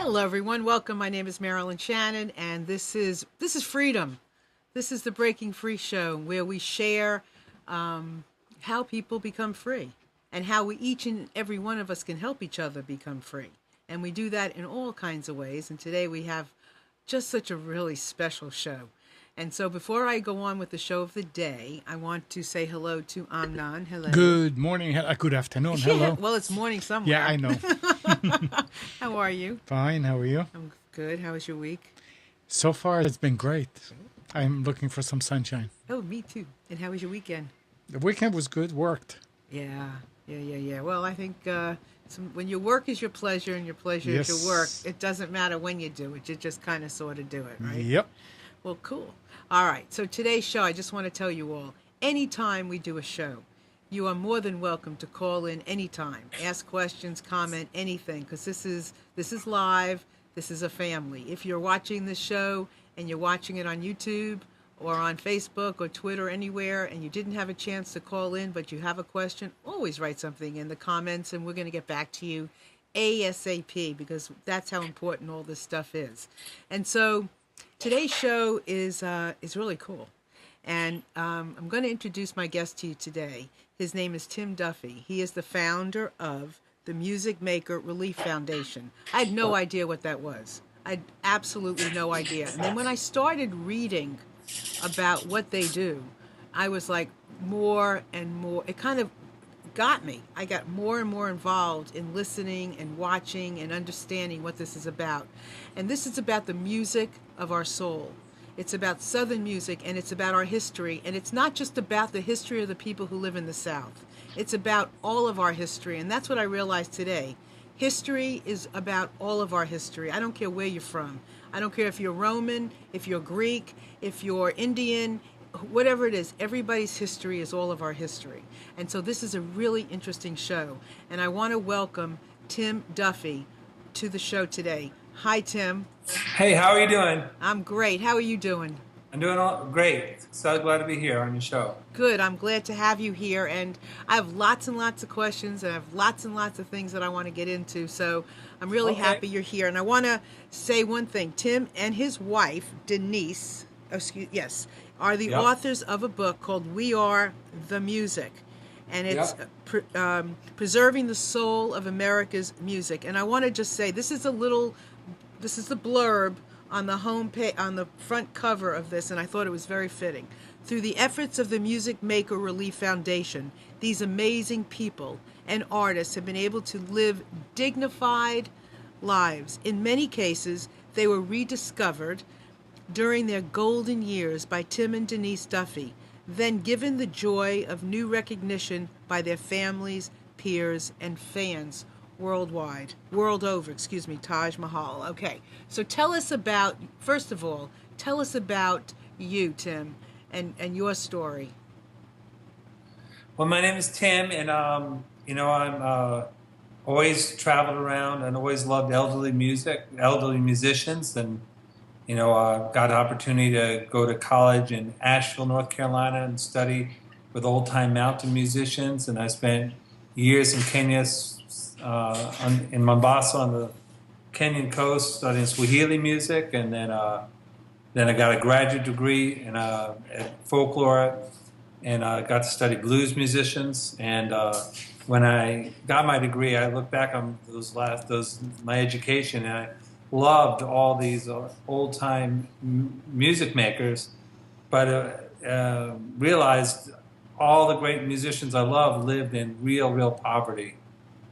Hello, everyone. Welcome. My name is Marilyn Shannon, and this is Freedom. This is the Breaking Free show, where we share how people become free and how we each and every one of us can help each other become free. And we do that in all kinds of ways. And today we have just such a really special show. And so before I go on with the show of the day, I want to say hello to Amnon. Hello. Good morning. Good afternoon. Yeah, Hello. well, it's morning somewhere. Yeah, I know. How are you? Fine. How are you? I'm good. How was your week? So far, it's been great. I'm looking for some sunshine. Oh, me too. And how was your weekend? The weekend was good. Worked. Yeah. Well, I think when your work is your pleasure and your pleasure is your work, it doesn't matter when you do it. You just kind of sort of do it, right? Yep. Well, cool. All right. So today's show, I just want to tell you all, anytime we do a show, you are more than welcome to call in anytime, ask questions, comment, anything, because this is live. This is a family. If you're watching this show and you're watching it on YouTube or on Facebook or Twitter, anywhere, and you didn't have a chance to call in, but you have a question, always write something in the comments, and we're going to get back to you ASAP, because that's how important all this stuff is. And so today's show is really cool. And I'm going to introduce my guest to you today. His name is Tim Duffy. He is the founder of the Music Maker Relief Foundation. I had no idea what that was. I had absolutely no idea. And then when I started reading about what they do, I was like more and more. It kind of got me. I got more and more involved in listening and watching and understanding what this is about. And this is about the music of our soul. It's about Southern music, and it's about our history. And it's not just about the history of the people who live in the South. It's about all of our history. And that's what I realized today. History is about all of our history. I don't care where you're from. I don't care if you're Roman, if you're Greek, if you're Indian, whatever it is. Everybody's history is all of our history. And so this is a really interesting show. And I want to welcome Tim Duffy to the show today. Hi, Tim. Hey, how are you doing? I'm great. How are you doing? I'm doing all great. So glad to be here on your show. Good. I'm glad to have you here. And I have lots and lots of questions, and I have lots and lots of things that I want to get into. So I'm really happy you're here. And I want to say one thing. Tim and his wife, Denise, are the authors of a book called We Are the Music. And it's preserving the soul of America's music. And I want to just say, this is the blurb on the on the front cover of this, and I thought it was very fitting. Through the efforts of the Music Maker Relief Foundation, these amazing people and artists have been able to live dignified lives. In many cases, they were rediscovered during their golden years by Tim and Denise Duffy, then given the joy of new recognition by their families, peers, and fans world over, Taj Mahal. Okay, so first of all, tell us about you, Tim, and your story. Well, my name is Tim, and I'm always traveled around and always loved elderly musicians, and got an opportunity to go to college in Asheville, North Carolina, and study with old-time mountain musicians, and I spent years in Kenya, in Mombasa on the Kenyan coast, studying Swahili music, and then I got a graduate degree in folklore, and got to study blues musicians. And when I got my degree, I look back on my education, and I loved all these old-time music makers, but realized all the great musicians I love lived in real poverty.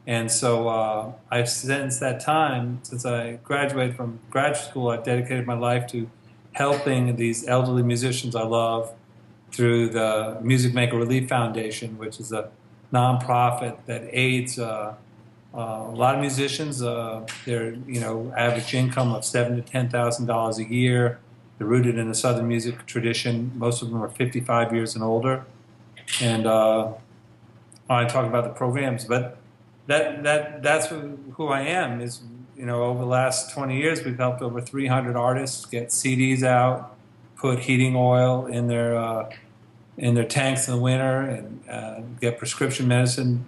And so I've since that time, since I graduated from graduate school, I've dedicated my life to helping these elderly musicians I love through the Music Maker Relief Foundation, which is a nonprofit that aids a lot of musicians. Their average income of $7,000 to $10,000 a year. They're rooted in the Southern music tradition. Most of them are 55 years and older. And I talk about the programs, but that's who I am. Is over the last 20 years, we've helped over 300 artists get CDs out, put heating oil in their tanks in the winter, and get prescription medicine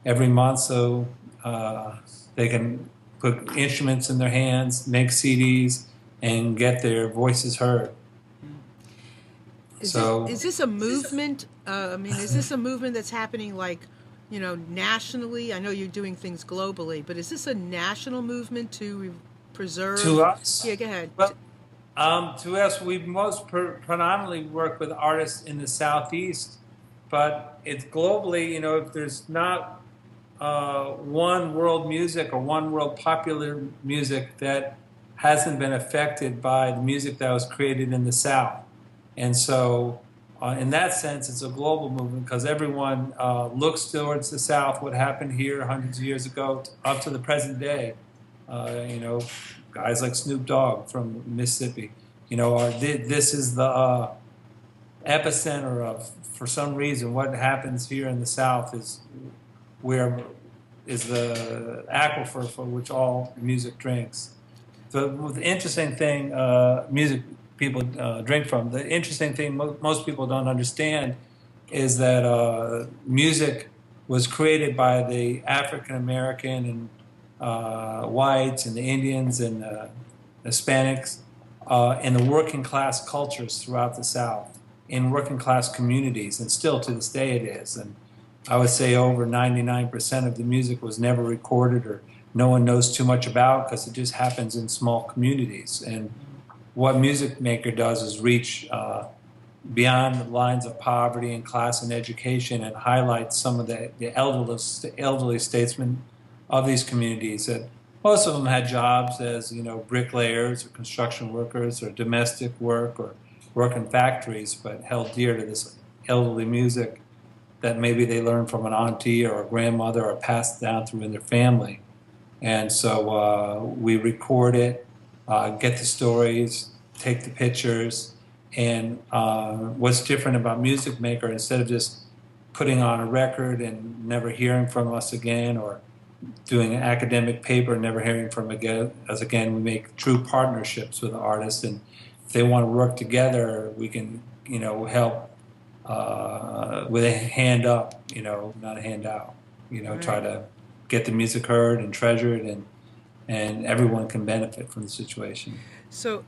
every month, so they can put instruments in their hands, make CDs, and get their voices heard. Is this a movement? I mean, is this a movement that's happening like, nationally? I know you're doing things globally, but is this a national movement to preserve? To us? Yeah, go ahead. Well, to us, we most predominantly work with artists in the Southeast, but it's globally, if there's not one world music or one world popular music that hasn't been affected by the music that was created in the South. And so, in that sense, it's a global movement because everyone looks towards the South, what happened here hundreds of years ago, up to the present day. Guys like Snoop Dogg from Mississippi, this is the epicenter of, for some reason, what happens here in the South is the aquifer for which all music drinks. The interesting thing, music people drink from. The interesting thing most people don't understand is that music was created by the African American and whites and the Indians and Hispanics and the working class cultures throughout the South, in working class communities, and still to this day it is. And I would say over 99% of the music was never recorded or no one knows too much about because it just happens in small communities. And what Music Maker does is reach beyond the lines of poverty and class and education and highlight some of the elderly statesmen of these communities. That most of them had jobs as bricklayers or construction workers or domestic work or work in factories, but held dear to this elderly music that maybe they learned from an auntie or a grandmother or passed down through in their family. And so we record it, get the stories, take the pictures, and what's different about Music Maker, instead of just putting on a record and never hearing from us again, or doing an academic paper and never hearing from us again, we make true partnerships with the artists, and if they want to work together, we can help with a hand up, not a hand out, Right. Try to get the music heard and treasured, and everyone can benefit from the situation. So,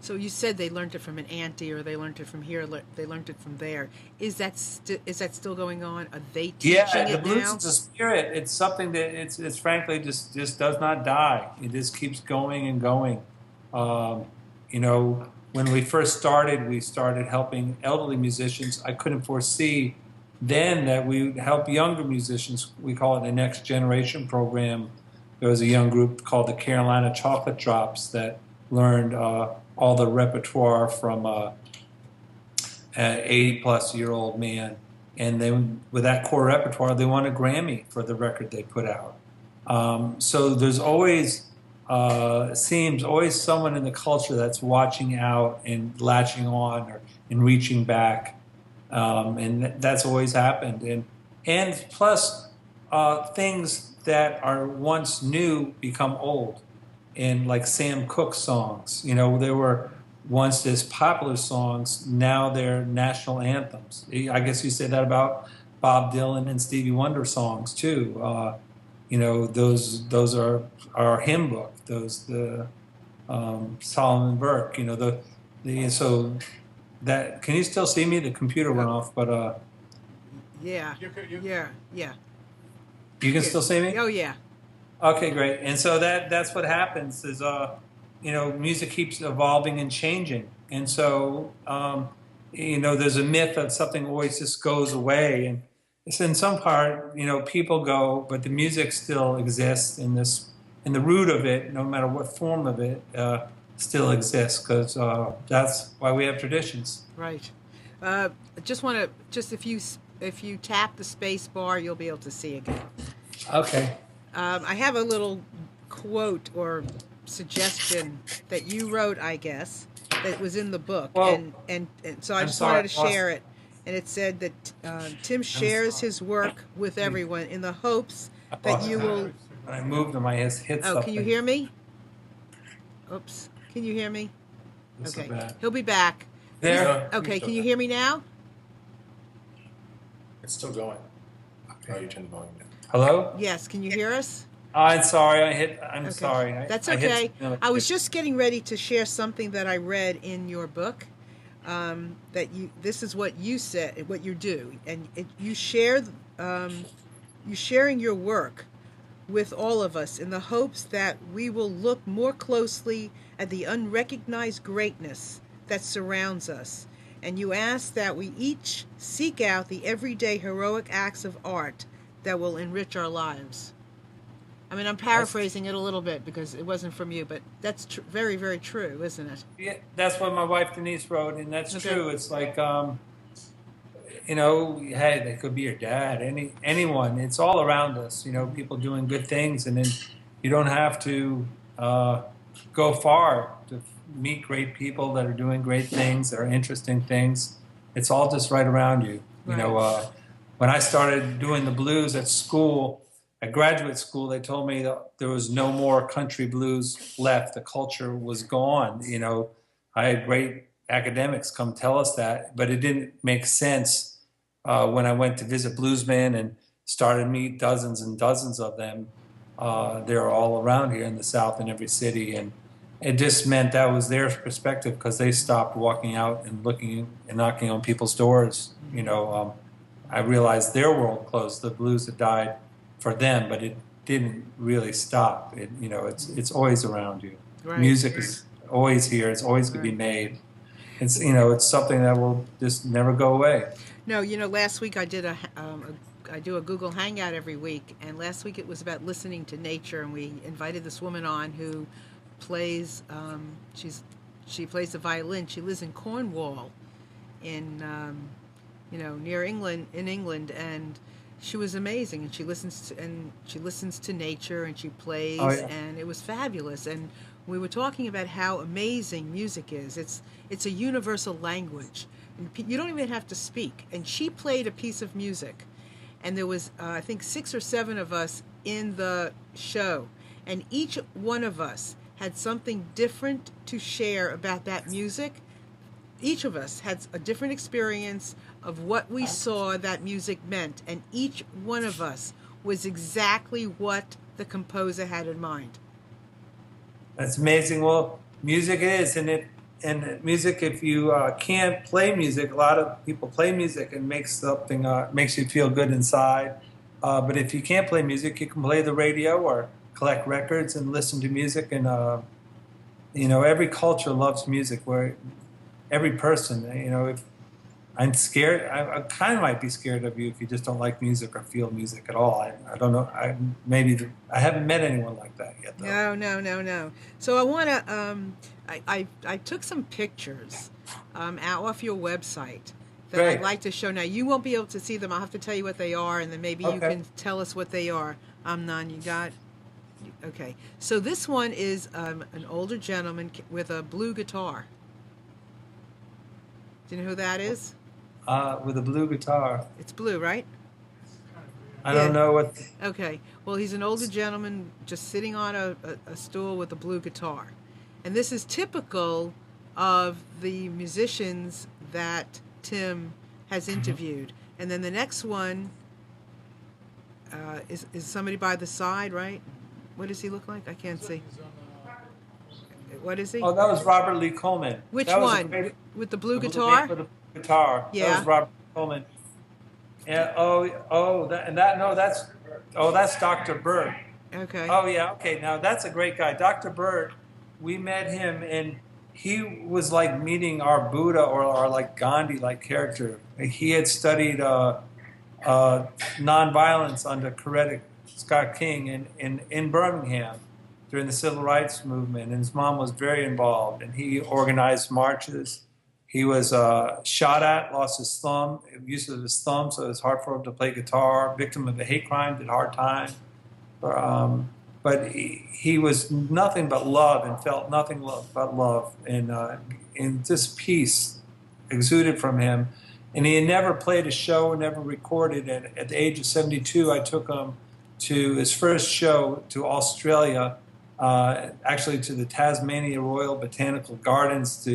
so you said they learned it from an auntie, or they learned it from here, they learned it from there. Is that still going on? Are they teaching Yeah, the it blues now? is a spirit. It's something that it's frankly just does not die. It just keeps going and going. When we first started, we started helping elderly musicians. I couldn't foresee then that we would help younger musicians. We call it the Next Generation program. There was a young group called the Carolina Chocolate Drops that learned all the repertoire from an 80-plus-year-old man. And then with that core repertoire, they won a Grammy for the record they put out. So there's always, seems always someone in the culture that's watching out and latching on and reaching back. And that's always happened. And plus, things that are once new become old. And like Sam Cooke songs, there were once this popular songs, now they're national anthems. I guess you say that about Bob Dylan and Stevie Wonder songs too. Those are our hymn book. Solomon Burke. So that, can you still see me? The computer went off, but Yeah. Yeah. Yeah. you can still see me. Oh yeah. Okay, great. And so that's what happens is, music keeps evolving and changing. And so, there's a myth that something always just goes away. And it's in some part, people go, but the music still exists in the root of it, no matter what form of it, still exists, because that's why we have traditions. Right. If you tap the space bar, you'll be able to see again. Okay. I have a little quote or suggestion that you wrote, I guess, that was in the book, Well, and so I I'm just sorry, wanted to share it. And it said that Tim shares his work with everyone in the hopes that you will. When I moved them, I hit something. Oh, can you hear me? Oops. Can you hear me? It's so Okay. bad. He'll be back. There. Okay. Can you hear me now? It's still going. Oh, you turned the volume down. Hello? Yes. Can you hear us? I'm sorry. I'm Okay, sorry. that's I hit okay. something on the I was computer. just getting ready to share something that I read in your book. That you, this is what you said, what you do, and you share, you sharing your work with all of us in the hopes that we will look more closely at the unrecognized greatness that surrounds us. And you ask that we each seek out the everyday heroic acts of art that will enrich our lives. I mean, I'm That's, paraphrasing it a little bit because it wasn't from you, but that's very, very true, isn't it? yeah, that's what my wife Denise wrote, and that's Okay. true. It's like, hey, they could be your dad, anyone. It's all around us. People doing good things, and then you don't have to uh, go far to meet great people that are doing great things, that are interesting things. It's all just right around you. Right. When I started doing the blues at school, at graduate school, they told me that there was no more country blues left. The culture was gone. I had great academics come tell us that, but it didn't make sense when I went to visit bluesmen and started to meet dozens and dozens of them. They're all around here in the South in every city, and it just meant that was their perspective because they stopped walking out and looking and knocking on people's doors. I realized their world closed. The blues had died for them, but it didn't really stop. It's always around you. Right. Music is always here. It's always going to be Right. made. It's something that will just never go away. No, last week I did I do a Google Hangout every week, and last week it was about listening to nature, and we invited this woman on who plays. She plays the violin. She lives in Cornwall, in near England, and she was amazing. And she listens to nature, and she plays, Oh yeah. and it was fabulous. And we were talking about how amazing music is. It's a universal language. And you don't even have to speak. And she played a piece of music, and there was I think 6 or 7 of us in the show, and each one of us had something different to share about that music. Each of us had a different experience of what we saw that music meant, and each one of us was exactly what the composer had in mind. That's amazing. Well, music is, and music. If you can't play music, a lot of people play music and makes you feel good inside. But if you can't play music, you can play the radio or collect records and listen to music. And every culture loves music. Where every person, if I'm scared, I kind of might be scared of you if you just don't like music or feel music at all. I don't know. I haven't met anyone like that yet, though. No, no, no, no. So I want to. I took some pictures out off your website that Great. I'd like to show. Now you won't be able to see them. I'll have to tell you what they are, and then maybe you Okay. can tell us what they are. None. You got. Okay. So this one is an older gentleman with a blue guitar. Do you know who that is? With a blue guitar. It's blue, right? I don't know what. Okay. Well, he's an older gentleman just sitting on a stool with a blue guitar. And this is typical of the musicians that Tim has interviewed. And then the next one is somebody by the side, right? What does he look like? I can't see. What is he? Oh, that was Robert Lee Coleman. Which That was a one? great- With the blue With guitar? the guitar. Yeah. That was Robert Coleman. And that's Dr. Bird. Okay. Oh yeah, okay. Now that's a great guy, Dr. Bird. We met him, and he was like meeting our Buddha or like Gandhi-like character. He had studied nonviolence under Coretta Scott King in Birmingham during the civil rights movement, and his mom was very involved, and he organized marches. He was shot at, lost his thumb, use of his thumb, so it was hard for him to play guitar. Victim of a hate crime, did hard time. But he was nothing but love and felt nothing but love. And this peace exuded from him. And he had never played a show, never recorded. And at the age of 72, I took him to his first show to Australia, actually to the Tasmania Royal Botanical Gardens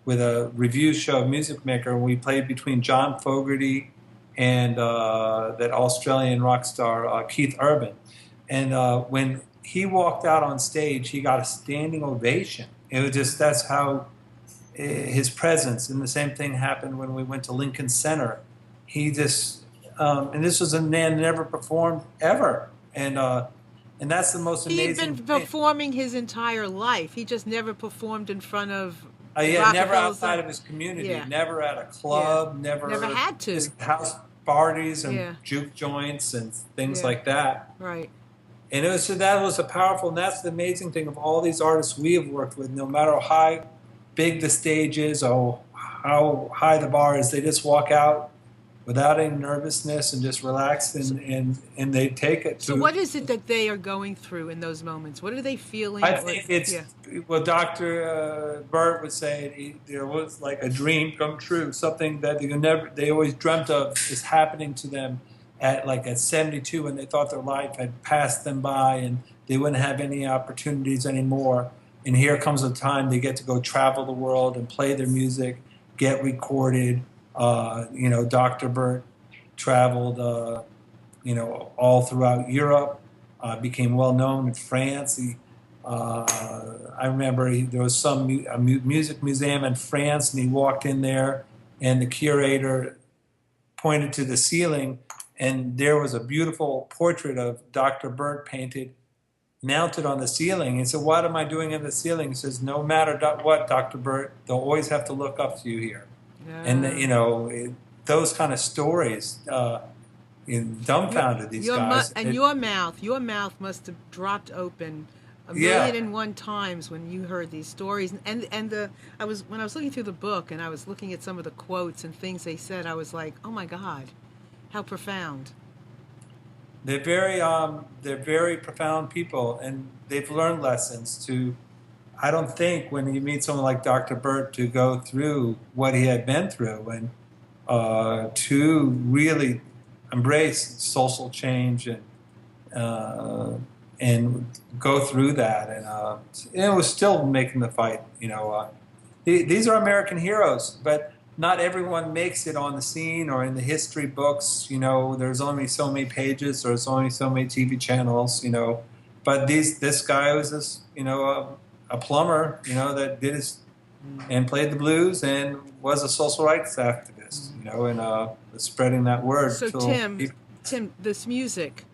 with a review show, Music Maker. We played between John Fogerty and that Australian rock star Keith Urban. And when he walked out on stage, he got a standing ovation. It was just, that's how his presence. And the same thing happened when we went to Lincoln Center. He just, and this was a man never performed ever. And that's the most He had amazing been thing. performing his entire life. He just never performed in front of Yeah, never Rockefellers outside of his community, Yeah. never at a club, never had to. just house parties and Yeah. juke joints and things Yeah. like that. Right. And it was, so that was a powerful, and that's the amazing thing of all these artists we have worked with, no matter how big the stage is or how high the bar is, they just walk out without any nervousness and just relax, and they take it to. So what is it that they are going through in those moments? What are they feeling? I think it's what Dr. Burt would say. There was like a dream come true, something that they always dreamt of is happening to them at 72, when they thought their life had passed them by and they wouldn't have any opportunities anymore. And here comes a time they get to go travel the world and play their music, get recorded. Dr. Burt traveled, all throughout Europe, became well known in France. I remember there was a music museum in France, and he walked in there, and the curator pointed to the ceiling, and there was a beautiful portrait of Dr. Burt painted, mounted on the ceiling. He said, "What am I doing in the ceiling?" He says, "No matter what, Dr. Burt, they'll always have to look up to you here." Yeah. And those kind of stories dumbfounded these guys. And your mouth must have dropped open a million and one times when you heard these stories. And when I was looking through the book and I was looking at some of the quotes and things they said, I was like, oh my God, how profound. They're very profound people, and they've learned lessons to. I don't think when you meet someone like Dr. Burt to go through what he had been through and to really embrace social change and go through that, and it was still making the fight. These are American heroes, but not everyone makes it on the scene or in the history books. There's only so many pages, there's only so many TV channels. But this guy was this, a plumber, that did his and played the blues and was a social rights activist, and spreading that word. So Tim, this music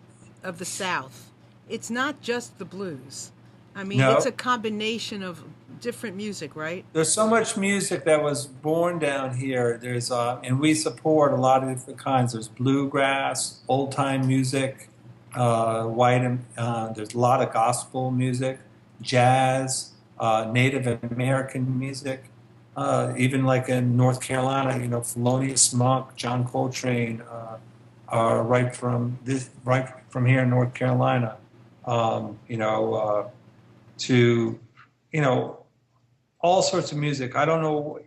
of the South, it's not just the blues. I mean, No. It's a combination of different music, right? There's so much music that was born down here. There's and we support a lot of different kinds. There's bluegrass, old time music, there's a lot of gospel music, jazz, Native American music, even like in North Carolina, Thelonious Monk, John Coltrane, are right from here in North Carolina, to all sorts of music. I don't know.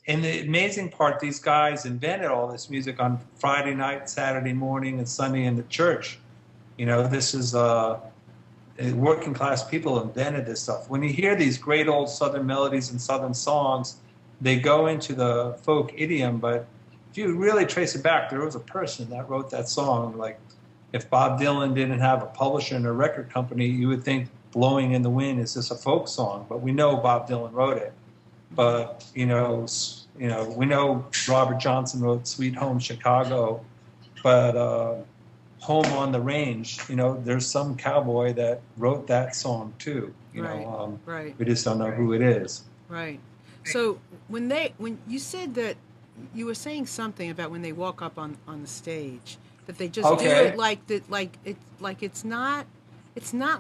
And the amazing part, these guys invented all this music on Friday night, Saturday morning, and Sunday in the church. This is working class people invented this stuff. When you hear these great old Southern melodies and Southern songs, they go into the folk idiom. But if you really trace it back, there was a person that wrote that song. Like if Bob Dylan didn't have a publisher and a record company, you would think "Blowing in the Wind" is just a folk song, but we know Bob Dylan wrote it. But we know Robert Johnson wrote "Sweet Home Chicago," but "Home on the Range," there's some cowboy that wrote that song too. Right. We just don't know who it is. Right. So when you said that, you were saying something about when they walk up on the stage that they just do it like that, like it's not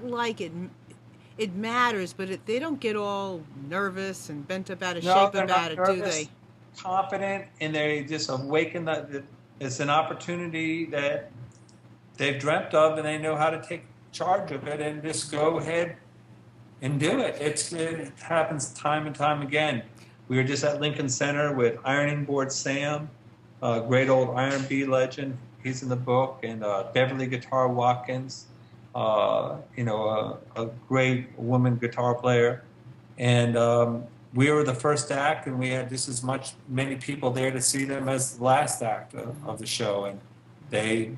like it matters, but they don't get all nervous and bent up out of shape about it, do they? Confident, and they just awaken that it's an opportunity that they've dreamt of, and they know how to take charge of it and just go ahead and do it. It happens time and time again. We were just at Lincoln Center with Ironing Board Sam, a great old R&B legend. He's in the book, and Beverly Guitar Watkins, a great woman guitar player. And we were the first act, and we had just as many people there to see them as the last act of the show. And they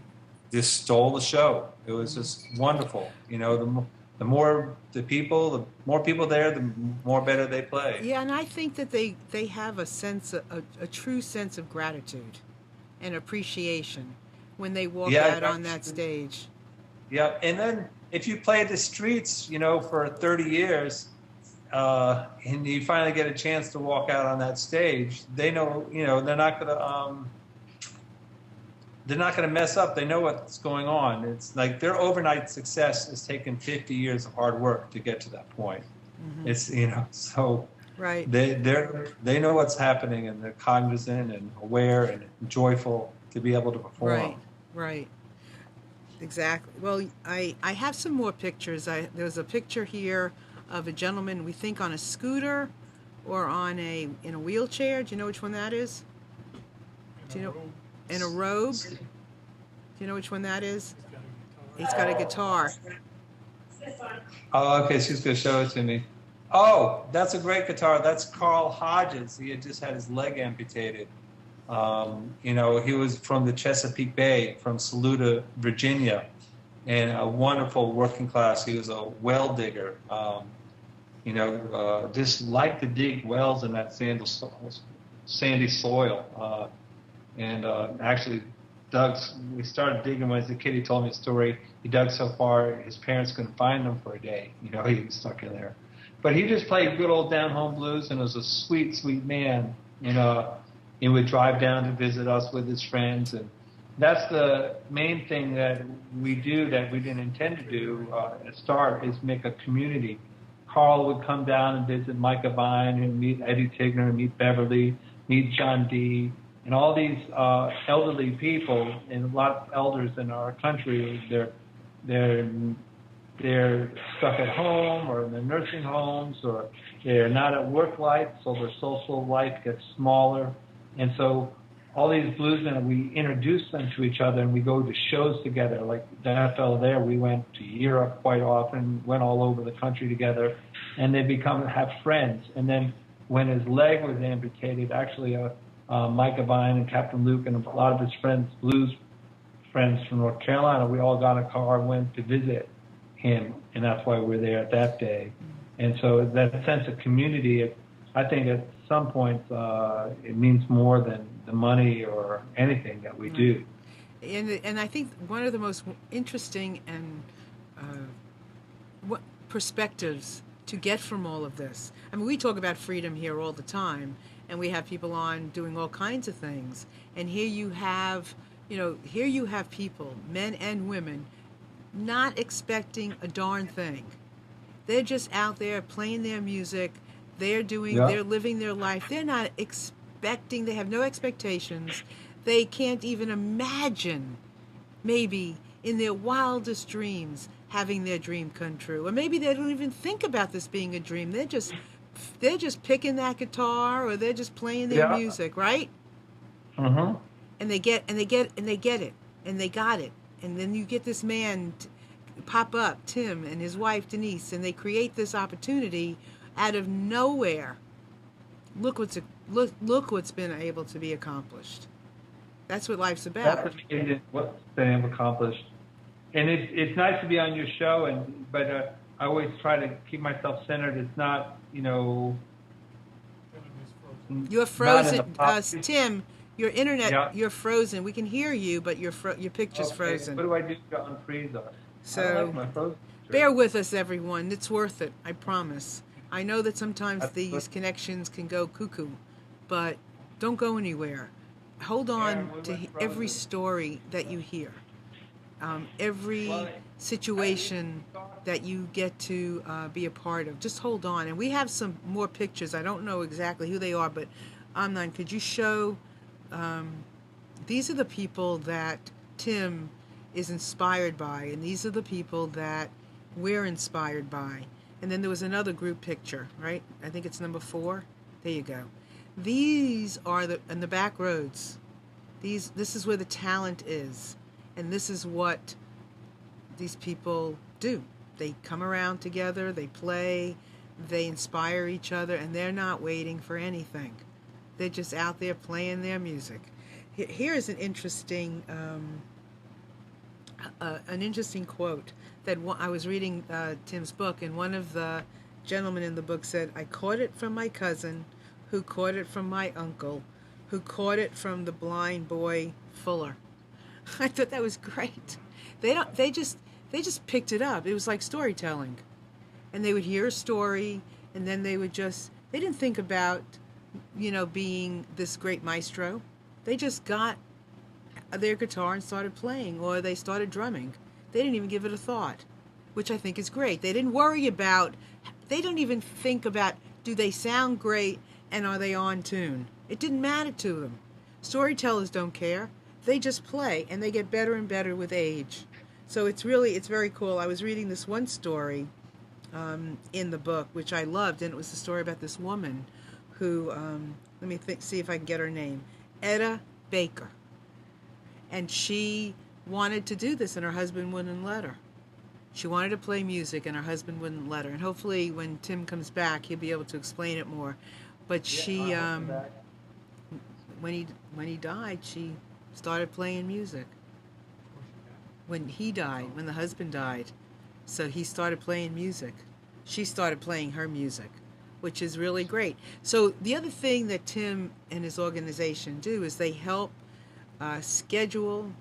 just stole the show. It was just wonderful. You know, the more the people, the more people there, the more better they play. Yeah, and I think that they have a sense of, a true sense of gratitude and appreciation when they walk Yeah, out on that stage. yeah. And then if you play the streets, you know, for 30 years, and you finally get a chance to walk out on that stage, they know, you know, they're not going to mess up. They know what's going on. It's like their overnight success has taken 50 years of hard work to get to that point. Mm-hmm. It's, you know, so Right. they know what's happening, and they're cognizant and aware and joyful to be able to perform. Right. Right. Exactly. Well, I have some more pictures. There's a picture here of a gentleman, we think on a scooter or in a wheelchair. Do you know which one that is? Do you know? In a robe. Do you know which one that is? He's got a guitar. Oh, okay. She's going to show it to me. Oh, that's a great guitar. That's Carl Hodges. He had just had his leg amputated. You know, he was from the Chesapeake Bay, from Saluda, Virginia, and a wonderful working class. He was a well digger. You know, just liked to dig wells in that sandy soil. And actually, we started digging when he was a kid. He told me a story. He dug so far, his parents couldn't find him for a day. You know, he was stuck in there. But he just played good old down-home blues, and was a sweet, sweet man. You know, he would drive down to visit us with his friends. And that's the main thing that we do that we didn't intend to do at start, is make a community. Carl would come down and visit Micah Vine and meet Eddie Tigner and meet Beverly, meet John D., and all these elderly people, and a lot of elders in our country, they're stuck at home or in the nursing homes, or they're not at work life, so their social life gets smaller. And so all these bluesmen, we introduce them to each other, and we go to shows together. Like that fellow there, we went to Europe quite often, went all over the country together, and they have friends. And then when his leg was amputated, actually Micah Vine and Captain Luke and a lot of his friends, blues friends from North Carolina, we all got in a car and went to visit him, and that's why we're there at that day. And so that sense of community, I think at some point it means more than the money or anything that we do. And I think one of the most interesting and what perspectives to get from all of this. I mean, we talk about freedom here all the time, and we have people on doing all kinds of things. And here you have, here you have people, men and women, not expecting a darn thing. They're just out there playing their music. They're living their life. They're not expecting, they have no expectations. They can't even imagine, maybe in their wildest dreams, having their dream come true. Or maybe they don't even think about this being a dream. They're just picking that guitar, or they're just playing their music, right? Mm-hmm. And they get it, and they got it. And then you get this man pop up, Tim, and his wife Denise, and they create this opportunity out of nowhere. Look what's been able to be accomplished. That's what life's about. That's what's been accomplished. And it's nice to be on your show, but I always try to keep myself centered. It's not, You're frozen, Tim. Your internet, You're frozen. We can hear you, but your picture's frozen. What do I do to unfreeze us? So, bear with us, everyone. It's worth it. I promise. I know that sometimes these connections can go cuckoo, but don't go anywhere. Hold on to every story that you hear, every situation that you get to be a part of. Just hold on. And we have some more pictures. I don't know exactly who they are, but Amnon, could you show... these are the people that Tim is inspired by, and these are the people that we're inspired by. And then there was another group picture, right? I think it's number 4. There you go. These are in the back roads. This is where the talent is, and this is what these people do. They come around together, they play, they inspire each other, and they're not waiting for anything. They're just out there playing their music. Here is an interesting an interesting quote that I was reading Tim's book, and one of the gentlemen in the book said, "I caught it from my cousin, who caught it from my uncle, who caught it from the blind boy Fuller." I thought that was great. They don't. They just picked it up. It was like storytelling, and they would hear a story, and then they would just. They didn't think about, being this great maestro. They just got their guitar and started playing, or they started drumming. They didn't even give it a thought, which I think is great. They didn't worry about. They don't even think about, do they sound great and are they on tune? It didn't matter to them. Storytellers don't care. They just play, and they get better and better with age. So it's very cool. I was reading this one story in the book, which I loved, and it was the story about this woman who, let me see if I can get her name, Etta Baker. And she wanted to do this, and her husband wouldn't let her. She wanted to play music, and her husband wouldn't let her. And hopefully when Tim comes back, he'll be able to explain it more. But she, when he died, she started playing music. When he died, when the husband died, so he started playing music. She started playing her music, which is really great. So the other thing that Tim and his organization do is they help schedule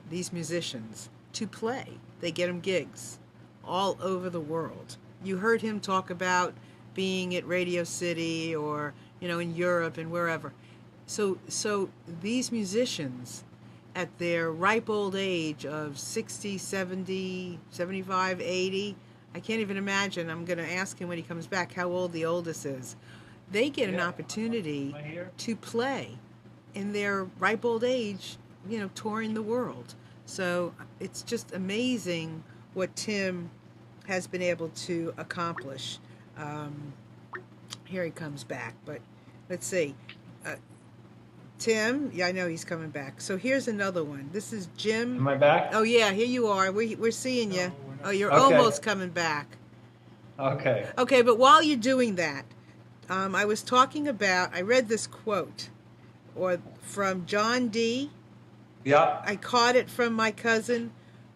these musicians to play. They get them gigs all over the world. You heard him talk about being at Radio City or, in Europe and wherever. So these musicians, at their ripe old age of 60, 70, 75, 80, I can't even imagine. I'm going to ask him when he comes back how old the oldest is. They get an opportunity to play in their ripe old age, touring the world. So it's just amazing what Tim has been able to accomplish. Here he comes back, but let's see. Tim, yeah, I know he's coming back. So here's another one. This is Jim. Am I back? Oh yeah, here you are. We're seeing you. Oh, you're Okay. almost coming back. Okay. Okay, but while you're doing that, I was talking about. I read this quote, from John D. Yeah. I caught it from my cousin,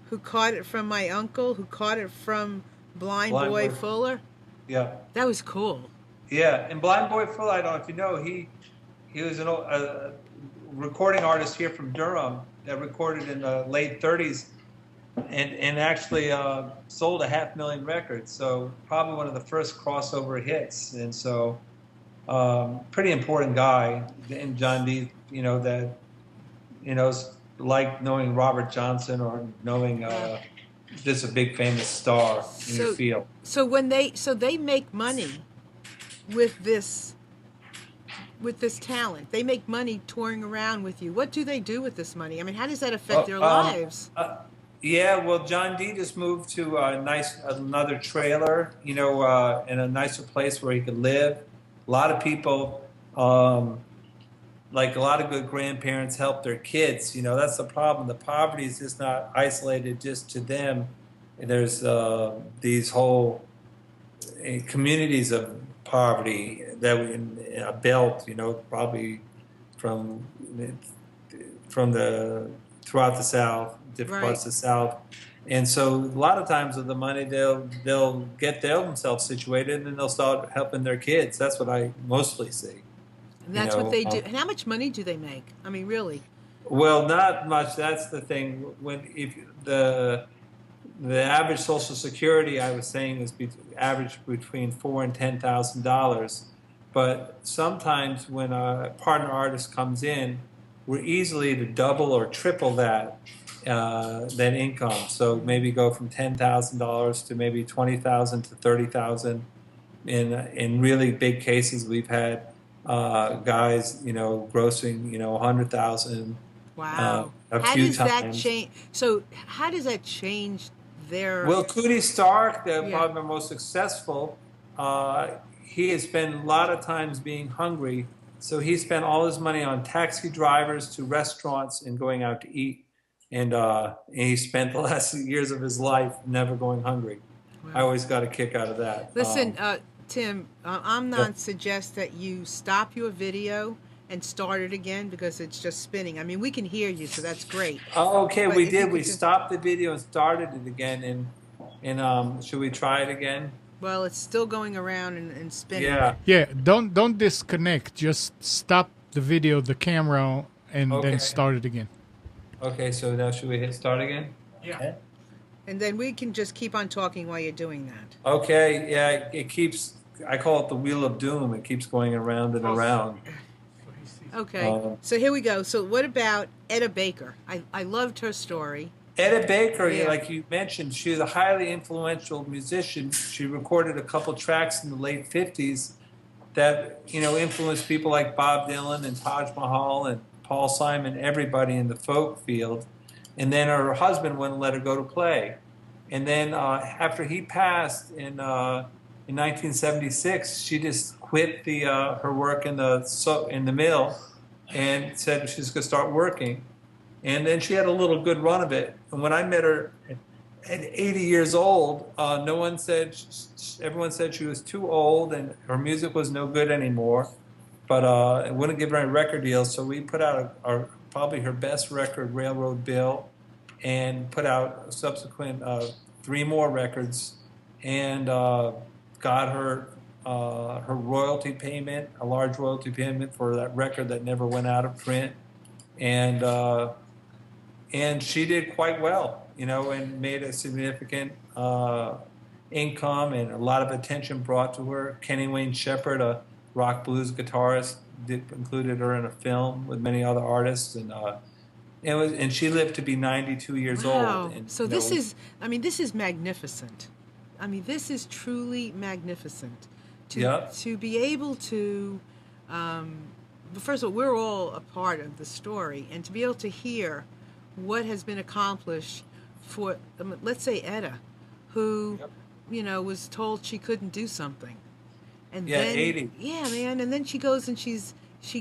who caught it from my uncle, who caught it from Blind Boy Fuller. Yeah. That was cool. Yeah. And Blind Boy Full, I don't know if you know, he was a recording artist here from Durham that recorded in the late 30s and actually sold 500,000 records. So probably one of the first crossover hits. And so pretty important guy. And John D, like knowing Robert Johnson or knowing just a big famous star in your field. So they make money with this talent. They make money touring around with you. What do they do with this money? I mean, how does that affect their lives? Yeah, well, John D just moved to another trailer, in a nicer place where he could live. A lot of people, like a lot of good grandparents, help their kids. That's the problem. The poverty is just not isolated just to them. There's these whole communities of poverty that in a belt, probably from throughout the South, different parts of the South. And so a lot of times with the money, they'll get themselves situated and they'll start helping their kids. That's what I mostly see. And that's what they do. And how much money do they make? I mean, really? Well, not much. That's the thing. If the average Social Security, I was saying, is average between $4,000 and $10,000. But sometimes when a partner artist comes in, we're easily to double or triple that income. So maybe go from $10,000 to maybe $20,000 to $30,000. In really big cases, we've had guys, grossing, $100,000. Wow. A how few does times. that change? So how does that change their? Well, Cootie Stark, probably the most successful, he has spent a lot of times being hungry. So he spent all his money on taxi drivers to restaurants and going out to eat. And he spent the last years of his life never going hungry. Wow. I always got a kick out of that. Listen, Tim, I'm not suggest that you stop your video and start it again because it's just spinning? I mean, we can hear you, so that's great. Oh, okay, But we if you did. We could just, stopped the video and started it again. And should we try it again? well, it's still going around and spinning. Yeah. Yeah, don't disconnect. Just stop the video, the camera, and Okay. then start it again. Okay, so now should we hit start again? Yeah. And then we can just keep on talking while you're doing that. Okay, yeah, it keeps, I call it the wheel of doom. It keeps going around and around. Okay, so here we go. So what about Etta Baker? I loved her story. Etta Baker, Yeah. like you mentioned, she was a highly influential musician. She recorded a couple tracks in the late 50s that, influenced people like Bob Dylan and Taj Mahal and Paul Simon, everybody in the folk field. And then her husband wouldn't let her go to play. And then after he passed in 1976, she just quit her work in the mill and said she's going to start working. And then she had a little good run of it. And when I met her at 80 years old, everyone said she was too old and her music was no good anymore. But it wouldn't give her any record deals, so we put out probably her best record, Railroad Bill, and put out subsequent 3 more records, and got her her royalty payment, a large royalty payment for that record that never went out of print, and she did quite well, and made a significant income and a lot of attention brought to her. Kenny Wayne Shepherd, a rock blues guitarist, included her in a film with many other artists, and she lived to be 92 years Wow. old. And, So this is, this is magnificent. I mean, this is truly magnificent. To be able to, first of all, we're all a part of the story, and to be able to hear what has been accomplished for, let's say, Etta, who, was told she couldn't do something. And then, 80. Yeah, man. And then she goes and she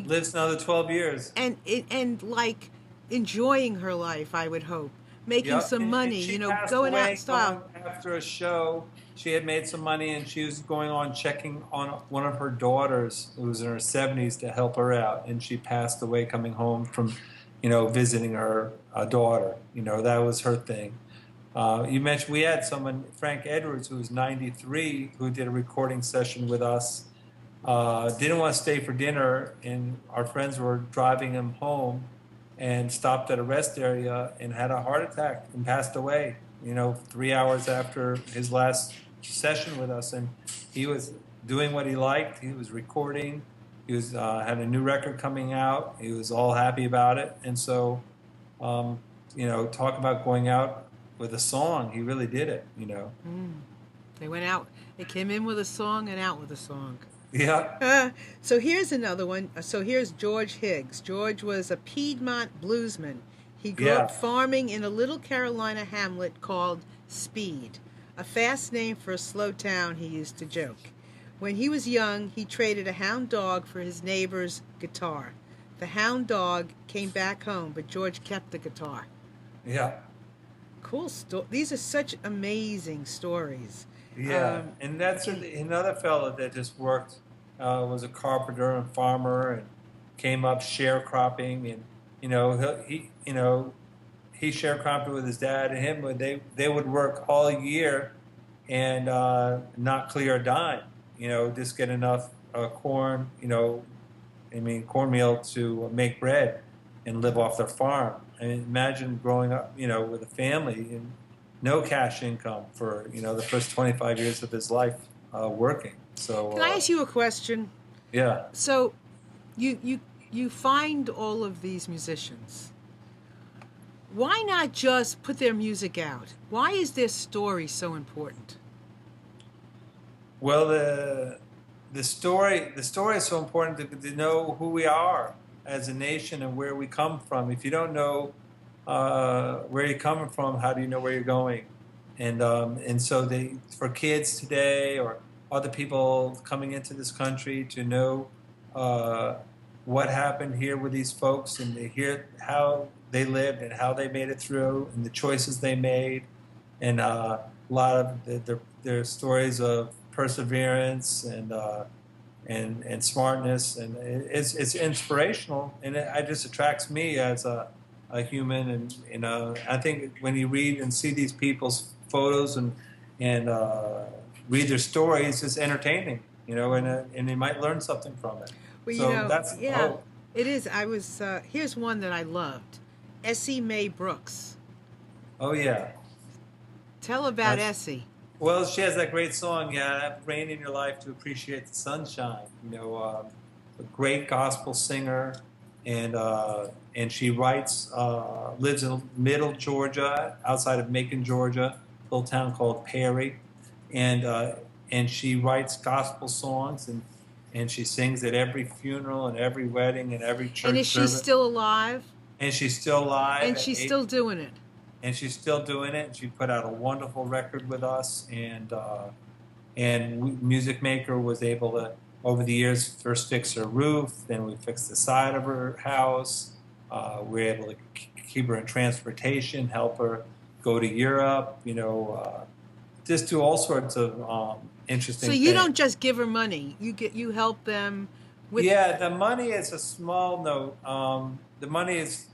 Lives another 12 years. And like enjoying her life, I would hope, making some money, she going out and stuff. After a show, she had made some money, and she was going on checking on one of her daughters who was in her 70s to help her out, and she passed away coming home from, visiting her daughter. That was her thing. You mentioned we had someone, Frank Edwards, who was 93, who did a recording session with us. Didn't want to stay for dinner, and our friends were driving him home and stopped at a rest area and had a heart attack and passed away, 3 hours after his last session with us. And he was doing what he liked. He was recording. He was had a new record coming out. He was all happy about it. And so, talk about going out with a song. He really did it, They went out. They came in with a song and out with a song. Yeah. So here's another one. So here's George Higgs. George was a Piedmont bluesman. He grew up farming in a little Carolina hamlet called Speed, a fast name for a slow town, he used to joke. When he was young, he traded a hound dog for his neighbor's guitar. The hound dog came back home, but George kept the guitar. Yeah. Cool These are such amazing stories. Yeah, and that's another fellow that just worked, was a carpenter and farmer, and came up sharecropping, and he sharecropped with his dad and him. They would work all year and not clear a dime, just get enough corn, cornmeal to make bread and live off their farm. I mean, imagine growing up, with a family and no cash income for the first 25 years of his life working. So can I ask you a question? Yeah. So you find all of these musicians. Why not just put their music out? Why is their story so important? Well, the story is so important to know who we are as a nation and where we come from. If you don't know where you're coming from, how do you know where you're going? And so for kids today or other people coming into this country to know what happened here with these folks and to hear how they lived and how they made it through and the choices they made, and a lot of their stories of perseverance and and smartness, and it's inspirational, and it just attracts me as a human. And I think when you read and see these people's photos and read their stories, it's entertaining, and you might learn something from it. Well, So that's the yeah, hope. it is. I was here's one that I loved, Essie Mae Brooks. Oh yeah. Tell about That's- Essie. Well, she has that great song, "Have Rain in Your Life to Appreciate the Sunshine." A great gospel singer, and she writes, lives in Middle Georgia, outside of Macon, Georgia, a little town called Perry, and she writes gospel songs, and she sings at every funeral and every wedding and every church And is she service. still alive? And she's still alive. And at she's 80. still doing it. And she's still doing it. She put out a wonderful record with us, and Music Maker was able to, over the years, first fix her roof, then we fixed the side of her house. We were able to keep her in transportation, help her go to Europe, just do all sorts of interesting So things. you don't just give her money. You help them with. Yeah, the money is a small note. The money is,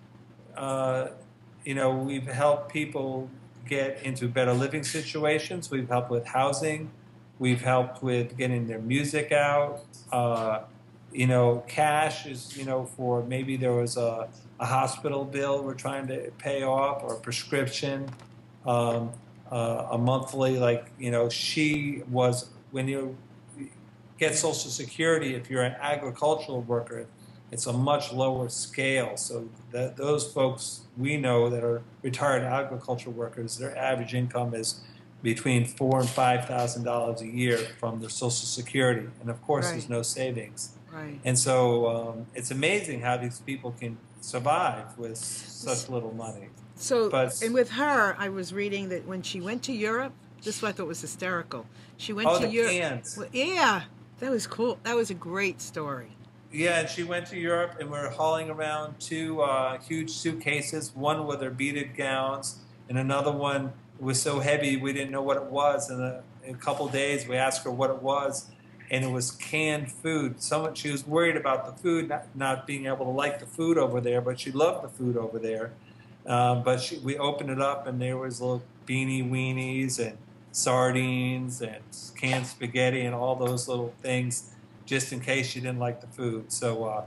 we've helped people get into better living situations. We've helped with housing. We've helped with getting their music out. Cash is, for maybe there was a hospital bill we're trying to pay off, or a prescription, a monthly, she was, when you get Social Security, if you're an agricultural worker, it's a much lower scale. So those folks we know that are retired agricultural workers, their average income is between $4,000 and $5,000 a year from their Social Security, and of course, Right. there's no savings. Right. And so it's amazing how these people can survive with such little money. So, But- and with her, I was reading that when she went to Europe, this is what I thought was hysterical. She went Oh, to the Europe. cans. Well, yeah, that was cool. That was a great story. Yeah, and she went to Europe, and we're hauling around two huge suitcases, one with her beaded gowns, and another one was so heavy we didn't know what it was. And in a couple days, we asked her what it was, and it was canned food. She was worried about the food, not being able to like the food over there, but she loved the food over there. But we opened it up, and there was little beanie weenies and sardines and canned spaghetti and all those little things, just in case she didn't like the food. So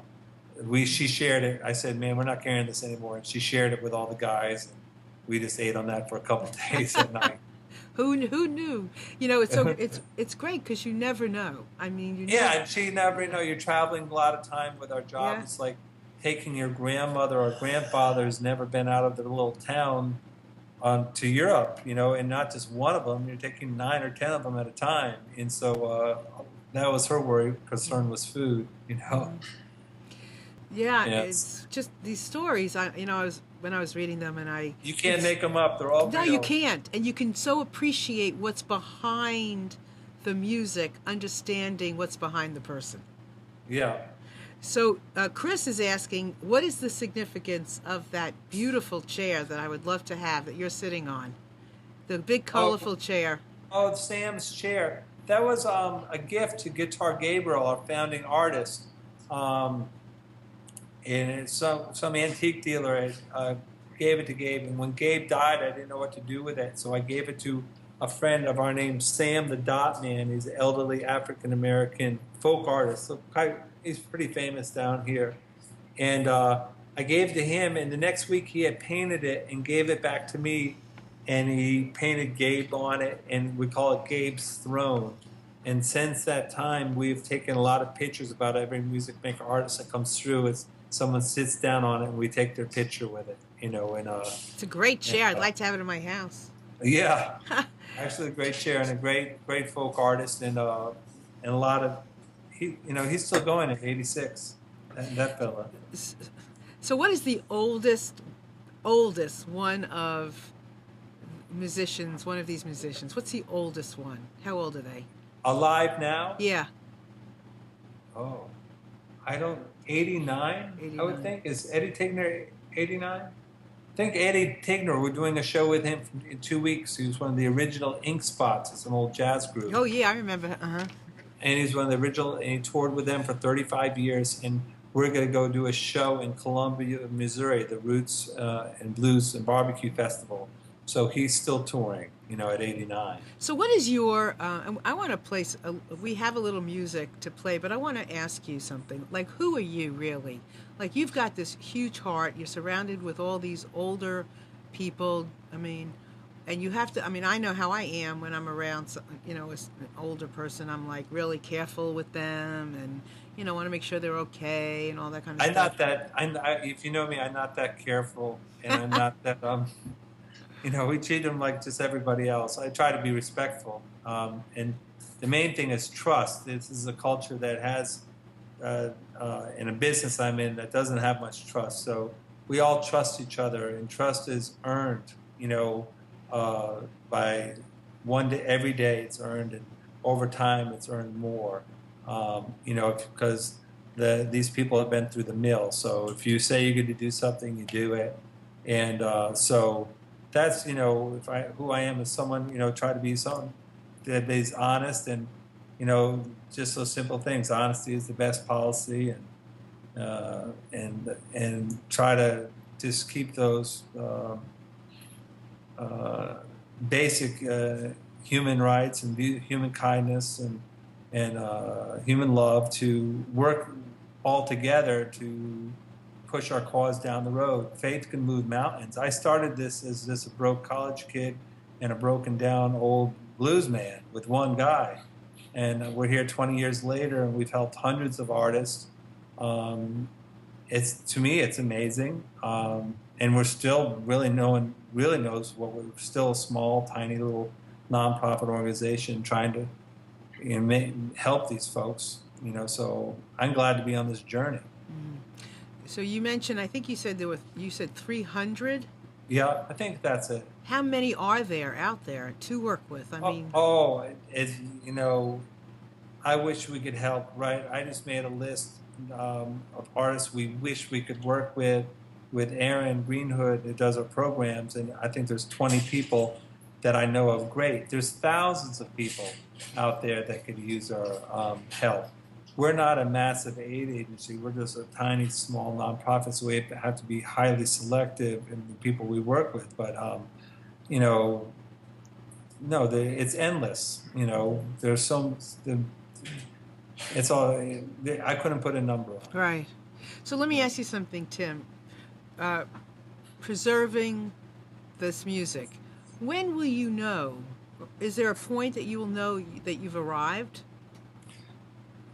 she shared it. I said, "Man, we're not carrying this anymore." And she shared it with all the guys. And we just ate on that for a couple of days at night. Who knew? It's great because you never know. I mean, you Yeah, never, and she never, you're traveling a lot of time with our job. Yeah. It's like taking your grandmother or grandfather who's never been out of their little town to Europe, and not just one of them. You're taking 9 or 10 of them at a time. And so that was her concern was food, yeah, Yes. it's just these stories. When I was reading them, and You can't make them up. They're all No, real. you can't, and you can so appreciate what's behind the music, understanding what's behind the person. Yeah. So Chris is asking, what is the significance of that beautiful chair that I would love to have that you're sitting on? The big, colorful chair. Oh, Sam's chair. That was a gift to Guitar Gabriel, our founding artist. And it's some antique dealer gave it to Gabe. And when Gabe died, I didn't know what to do with it. So I gave it to a friend of our named Sam the Dot Man. He's an elderly African-American folk artist. So he's pretty famous down here. And I gave it to him, and the next week he had painted it and gave it back to me. And he painted Gabe on it, and we call it Gabe's Throne. And since that time, we've taken a lot of pictures about every Music Maker artist that comes through. Someone sits down on it, and we take their picture with it, And It's a great chair. I'd like to have it in my house. yeah, actually a great chair and a great folk artist, and a lot of he's still going at 86. That fella. So, what is the oldest one of musicians? One of these musicians. What's the oldest one? How old are they? Alive now? Yeah. Oh, I don't. 89, I would think. Is Eddie Tigner 89? I think Eddie Tigner, we're doing a show with him in 2 weeks. He was one of the original Ink Spots. It's an old jazz group. Oh, yeah, I remember. and he's one of the original, and he toured with them for 35 years. And we're going to go do a show in Columbia, Missouri, the Roots and Blues and Barbecue Festival. So he's still touring, at 89. So what is your? I want to play. We have a little music to play, but I want to ask you something. Like, who are you really? Like, you've got this huge heart. You're surrounded with all these older people. I mean, and you have to. I mean, I know how I am when I'm around, as an older person. I'm like really careful with them, and want to make sure they're okay and all that kind of I'm stuff. not that. If you know me, I'm not that careful, and I'm not that. We treat them like just everybody else. I try to be respectful, and the main thing is trust. This is a culture that has, in a business I'm in, that doesn't have much trust. So we all trust each other, and trust is earned. By one day, every day it's earned, and over time it's earned more. Because these people have been through the mill. So if you say you're going to do something, you do it, and so. That's who I am as someone try to be someone that is honest and just those simple things. Honesty is the best policy, and try to just keep those basic human rights and human kindness and human love to work all together to push our cause down the road. Faith can move mountains. I started this as just a broke college kid and a broken down old blues man with one guy. And we're here 20 years later, and we've helped hundreds of artists. To me, it's amazing. And we're still no one really knows what we're still a small, tiny little nonprofit organization trying to help these folks. So I'm glad to be on this journey. So you mentioned, I think you said 300? Yeah, I think that's it. How many are there out there to work with? I mean, I wish we could help, right? I just made a list of artists we wish we could work with Aaron Greenhood, who does our programs, and I think there's 20 people that I know of. Great. There's thousands of people out there that could use our help. We're not a massive aid agency. We're just a tiny, small nonprofit, so we have to be highly selective in the people we work with. But, no, it's endless. There's it's all. I couldn't put a number on it. Right. So let me ask you something, Tim. Preserving this music. When will you know? Is there a point that you will know that you've arrived?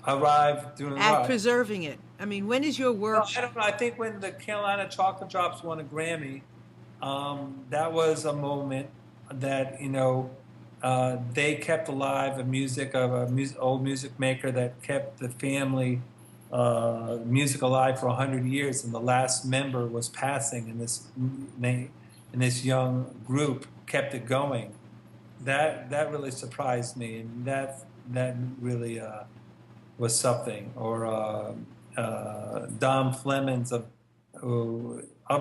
Doing At what? preserving it. I mean, when is your work? Well, I don't know. I think when the Carolina Chocolate Drops won a Grammy, that was a moment that they kept alive old music maker that kept the family music alive for 100 years, and the last member was passing, and this young group kept it going. That really surprised me, and that really. Was something, or Dom Flemons of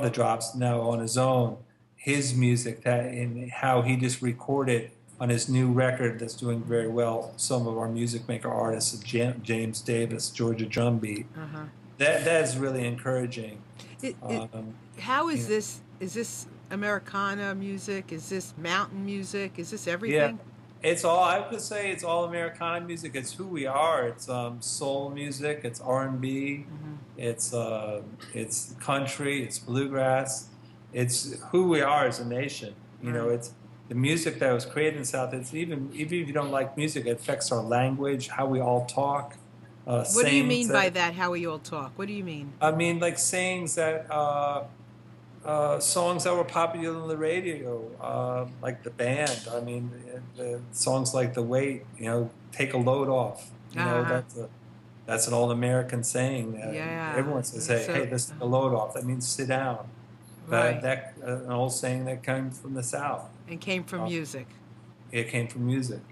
the Drops now on his own, his music and how he just recorded on his new record that's doing very well. Some of our music maker artists, James Davis, Georgia Drumbeat. Uh-huh. That is really encouraging. How is this? Is this Americana music? Is this mountain music? Is this everything? Yeah. It's all. I would say it's all Americana music. It's who we are. It's soul music. It's R&B. Mm-hmm. It's country. It's bluegrass. It's who we are as a nation. It's the music that was created in the South. It's even if you don't like music, it affects our language, how we all talk. What do you mean by that? How we all talk? What do you mean? I mean, like sayings that. Songs that were popular on the radio, like the band. I mean, the songs like "The Weight," "Take a Load Off." That's an old American saying. Yeah. Everyone says, "Hey, this is a load off." That means sit down. Right. That an old saying that came from the South. And came from music. It came from music.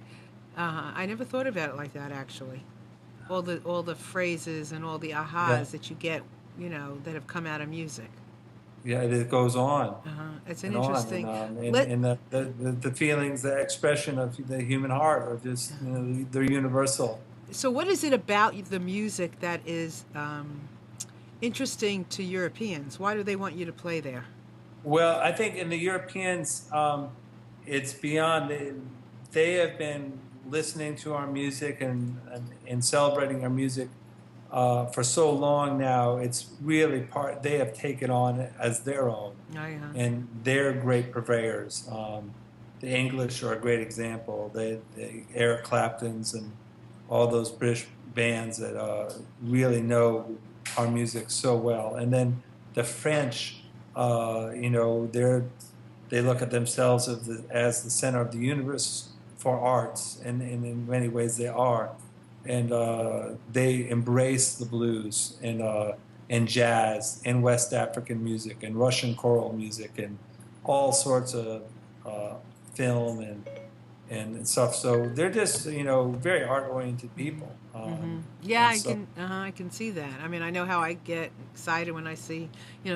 I never thought about it like that, actually. All the phrases and all the ahas that you get, that have come out of music. Yeah, it goes on. It's an interesting. And the feelings, the expression of the human heart are just they're universal. So, what is it about the music that is interesting to Europeans? Why do they want you to play there? Well, I think in the Europeans, it's beyond. They have been listening to our music and celebrating our music for so long now. It's really part. They have taken on as their own, Oh, yeah. and they're great purveyors. The English are a great example. The Eric Claptons and all those British bands that really know our music so well. And then the French, they look at themselves as the center of the universe for arts, and in many ways they are. And they embrace the blues and jazz and West African music and Russian choral music and all sorts of uh, film and stuff. So they're just very art oriented people. Yeah, And I so can. I can see that. I mean, I know how I get excited when I see,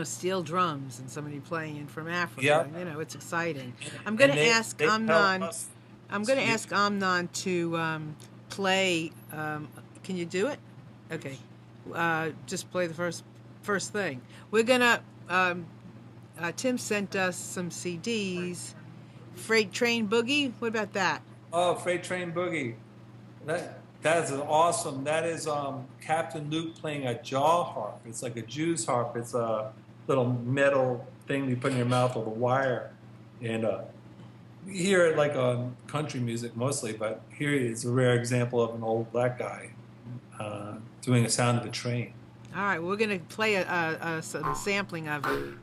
steel drums and somebody playing from Africa. yeah, It's exciting. I'm going and to ask they help Amnon. us. I'm going to ask Amnon to play. Can you do it? Okay. Just play the first thing. We're gonna. Tim sent us some CDs. Freight Train Boogie. What about that? Oh, Freight Train Boogie. That is awesome. That is Captain Luke playing a jaw harp. It's like a Jew's harp. It's a little metal thing you put in your mouth with a wire, and you hear it like on country music mostly, but here is a rare example of an old black guy doing a sound of a train. All right, we're gonna play some sampling of it.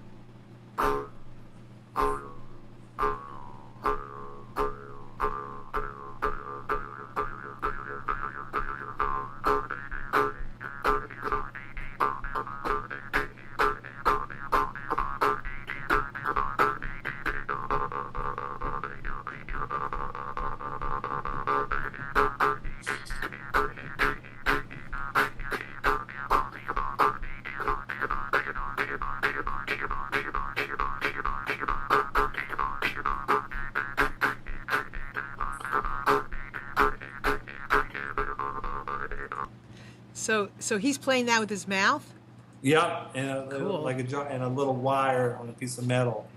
So he's playing that with his mouth. Yep, and Cool. like a jaw and a little wire on a piece of metal,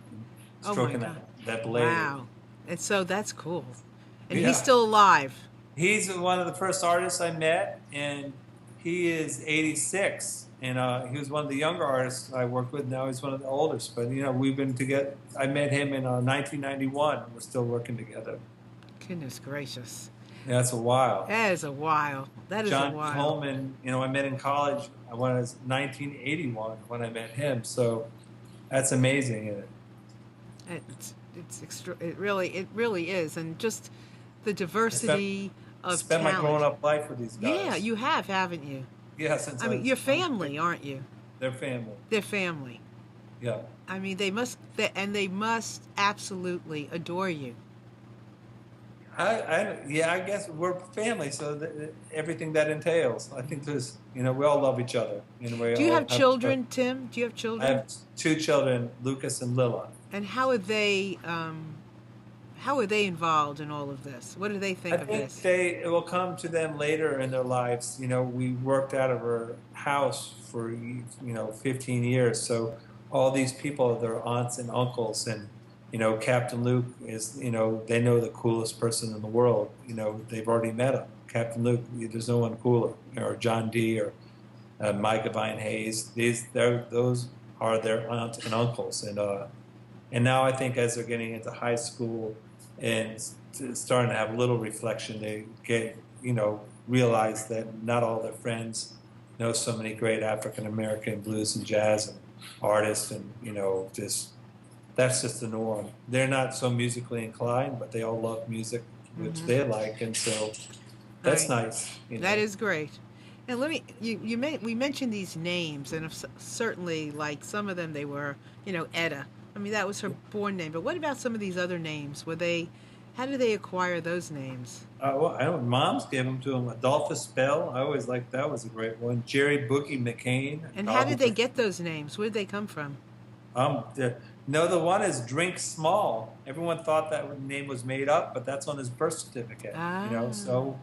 Oh my stroking God. that blade. Wow. And so that's cool. And Yeah. he's still alive. He's one of the first artists I met, and he is 86. And he was one of the younger artists I worked with. Now he's one of the oldest. But we've been together. I met him in 1991. We're still working together. Goodness gracious. Yeah, that's a while. That is a while. That is John a while. Holman, I met in college when I was 1981 when I met him. So that's amazing. It really is, and just the diversity of Spent my talent. growing up life with these guys. Yeah, you have, haven't you? Yeah, since I mean, was- you're family, aren't you? They're family. They're family. Yeah. I mean, they must absolutely adore you. I guess we're family, so everything that entails. I think there's, we all love each other. Do you have children, Tim? Do you have I children? have two children, Lucas and Lila. And how are they involved in all of this? What do they think I of think this? it will come to them later in their lives. We worked out of our house for 15 years, so all these people, their aunts and uncles, and Captain Luke is they know the coolest person in the world. They've already met him. Captain Luke, there's no one cooler, or John D. or Micah Vine Hayes. Those are their aunts and uncles, and now I think as they're getting into high school and starting to have a little reflection, they realize that not all their friends know so many great African American blues and jazz and artists, and that's just the norm. They're not so musically inclined, but they all love music, which they like, and so that's Right. nice. That is great. And we mentioned these names, and certainly, like some of them, they were, Etta. I mean, that was her born name. But what about some of these other names? How did they acquire those names? Moms gave them to him. Adolphus Bell, I always liked that, was a great one. Jerry Boogie McCain. And how did they get those names? Where did they come from? The one is Drink Small. Everyone thought that name was made up, but that's on his birth certificate. Ah. So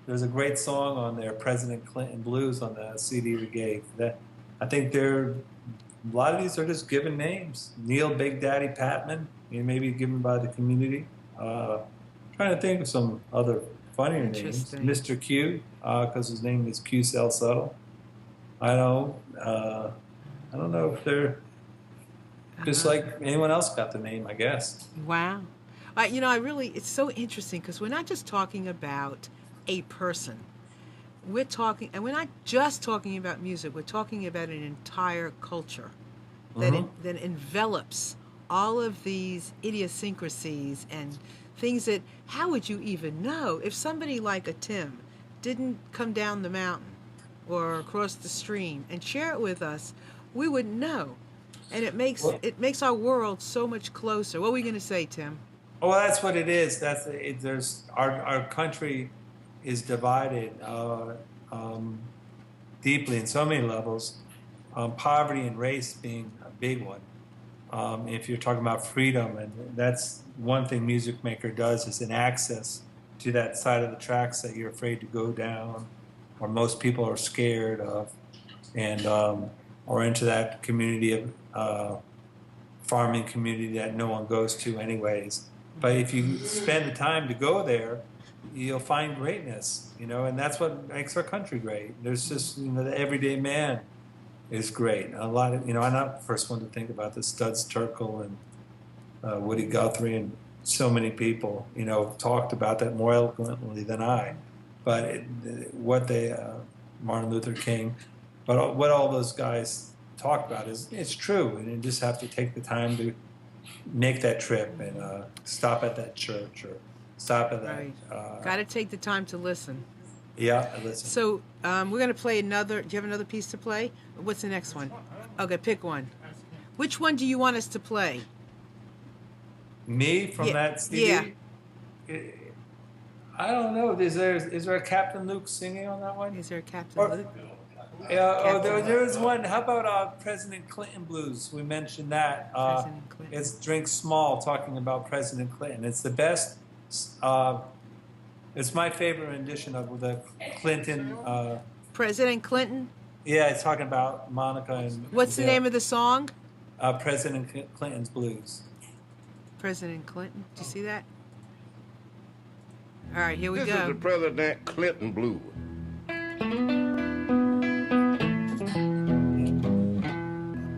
there's a great song on there, President Clinton Blues, on the CD we gave. That I think a lot of these are just given names. Neil Big Daddy Patman, maybe given by the community. Trying to think of some other funnier names. Mr. Q, because his name is Q Cell Subtle. I don't know if they're just like anyone else got the name, I guess. Wow. It's so interesting because we're not just talking about a person. We're not just talking about music. We're talking about an entire culture that envelops all of these idiosyncrasies and things that, how would you even know if somebody like a Tim didn't come down the mountain or across the stream and share it with us? We wouldn't know. And it makes our world so much closer. What were you going to say, Tim? Well, that's what it is. There's our country is divided deeply in so many levels. Poverty and race being a big one. If you're talking about freedom, and that's one thing Music Maker does, is an access to that side of the tracks that you're afraid to go down, or most people are scared of, and or into that community of farming community that no one goes to anyways. But if you spend the time to go there, you'll find greatness, and that's what makes our country great. There's just, the everyday man is great. A lot of, I'm not the first one to think about this. Studs Terkel and Woody Guthrie and so many people, talked about that more eloquently than I. But Martin Luther King, but what all those guys talk about it's true, and you just have to take the time to make that trip and stop at that church or stop at that. Right. Got to take the time to listen. Yeah, I listen. So we're going to play another. Do you have another piece to play? What's the next one? Okay, pick one. Which one do you want us to play? Me from that CD? Yeah. I don't know. Is there a Captain Luke singing on that one? Is there a Captain Luke? Yeah. There was one. How about President Clinton Blues? We mentioned that. President Clinton. It's Drink Small, talking about President Clinton. It's the best. It's my favorite rendition of the Clinton. President Clinton? Yeah, it's talking about Monica and. What's the name of the song? President Clinton's Blues. President Clinton. Did you see that? All right, here we go. This is the President Clinton Blues.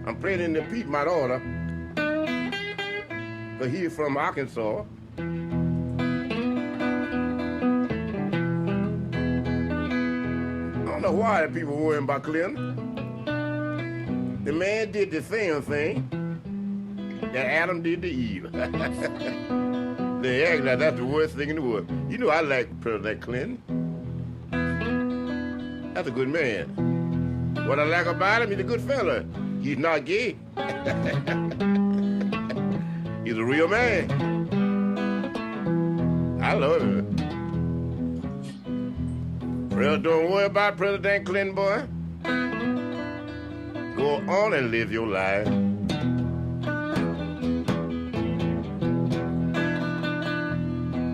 I'm playing in the Piedmont order, but he's from Arkansas. I don't know why people worrying about Clinton. The man did the same thing that Adam did to Eve. They act like that's the worst thing in the world. I like President Clinton. That's a good man. What I like about him, he's a good fella. He's not gay. He's a real man. I love him. Well, don't worry about President Clinton, boy. Go on and live your life.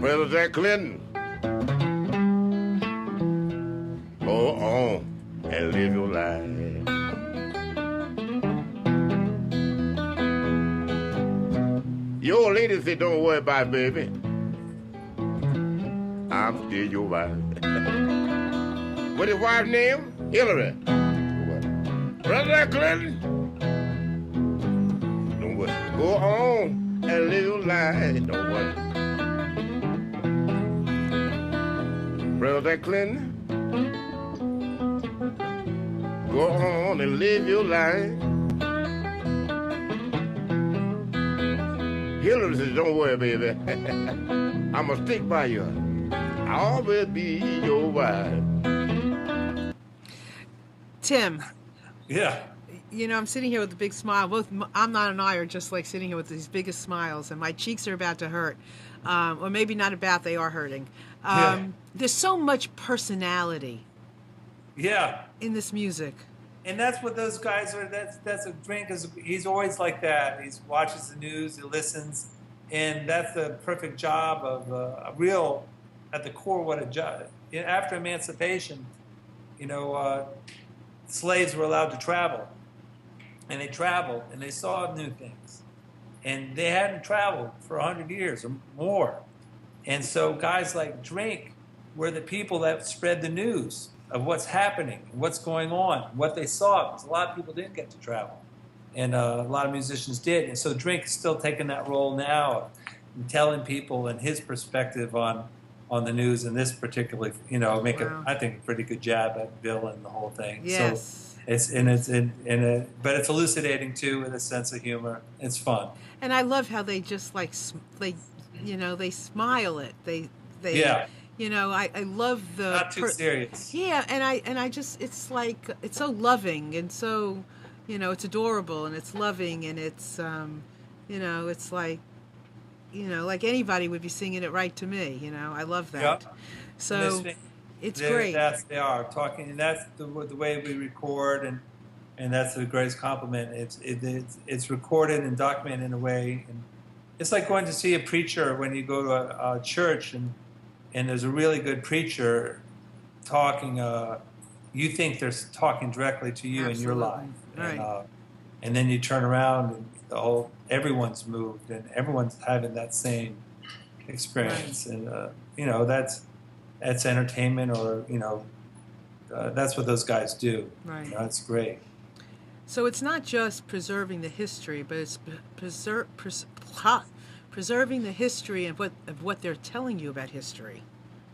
President Clinton, go on and live your life. Your old lady said, don't worry about it, baby. I'm still your wife. What his wife's name? Hillary. President Clinton, don't worry. Go on and live your life. Don't worry. President Clinton, go on and live your life. Hillary says, don't worry, baby. I'm going to stick by you. I'll always be your wife. Tim. Yeah. I'm sitting here with a big smile. Both Amnon and I are just like sitting here with these biggest smiles, and my cheeks are about to hurt. Or maybe not about, they are hurting. There's so much personality. Yeah. In this music. And that's what those guys are. That's a drink. He's always like that. He watches the news. He listens, and that's the perfect job of a real, at the core, what a job. after emancipation, you know, slaves were allowed to travel, and they traveled and they saw new things, and they hadn't traveled for 100 years or more. And so guys like Drake were the people that spread the news of what's happening, what's going on, what they saw, because a lot of people didn't get to travel, and a lot of musicians did. And so Drake is still taking that role now, and telling people and his perspective on the news, and this particularly, you know, make Wow. I think, a pretty good jab at Bill and the whole thing. Yes. So but it's elucidating too, with a sense of humor. It's fun. And I love how they just like they, you know, they smile it. They Yeah. You know, I love the Not too serious. Yeah, and I just, it's like, it's so loving and so, you know, it's adorable and it's loving and it's you know, it's like, you know, like anybody would be singing it right to me. You know, I love that. Yeah. So it's great. They are talking, and that's the way we record, and that's the greatest compliment. It's recorded and documented in a way, and it's like going to see a preacher when you go to a church, and there's a really good preacher talking. You think they're talking directly to you in your life, Right. and then you turn around and everyone's moved and everyone's having that same experience, Right. and you know, that's entertainment, or you know, that's what those guys do. Right. You know, it's great. So it's not just preserving the history, but it's preserving the history of what they're telling you about history,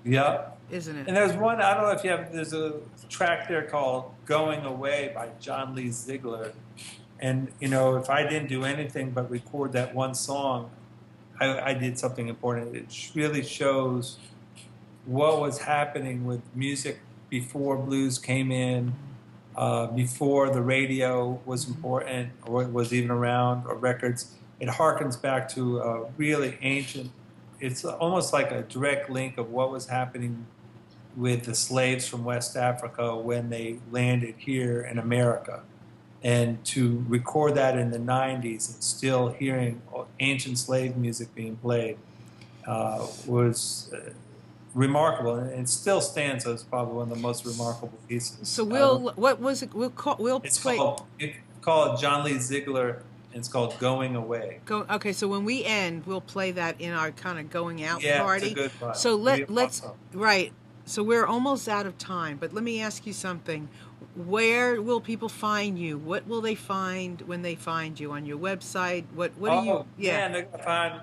Yeah. isn't it? And there's one, I don't know if you have, there's a track there called "Going Away" by John Lee Ziegler. And you know, if I didn't do anything but record that one song, I did something important. It really shows what was happening with music before blues came in, before the radio was important or was even around, or records. It harkens back to a really ancient, it's almost like a direct link of what was happening with the slaves from West Africa when they landed here in America. And to record that in the 90s and still hearing ancient slave music being played was remarkable, and it still stands as probably one of the most remarkable pieces. So what was it? We'll It's play. called John Lee Ziegler, and it's called "Going Away." Okay, so when we end, we'll play that in our kind of going out Yeah, party. it's a good one. So let's Awesome. right. So we're almost out of time, but let me ask you something. Where will people find you? What will they find when they find you on your website? What do you? Yeah. Man, they're gonna find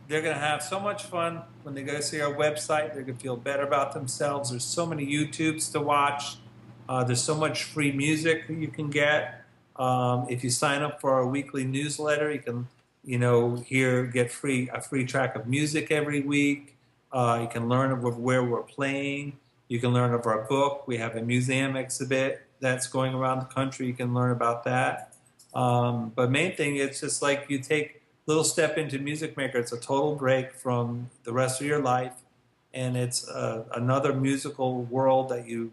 they're gonna have so much fun when they go see our website. They're gonna feel better about themselves. There's so many YouTubes to watch. There's so much free music that you can get. If you sign up for our weekly newsletter, you can, you know, get a free track of music every week. You can learn of where we're playing. You can learn of our book. We have a museum exhibit that's going around the country. You can learn about that. But main thing, it's just like you take a little step into Music Maker. It's a total break from the rest of your life. And it's another musical world that you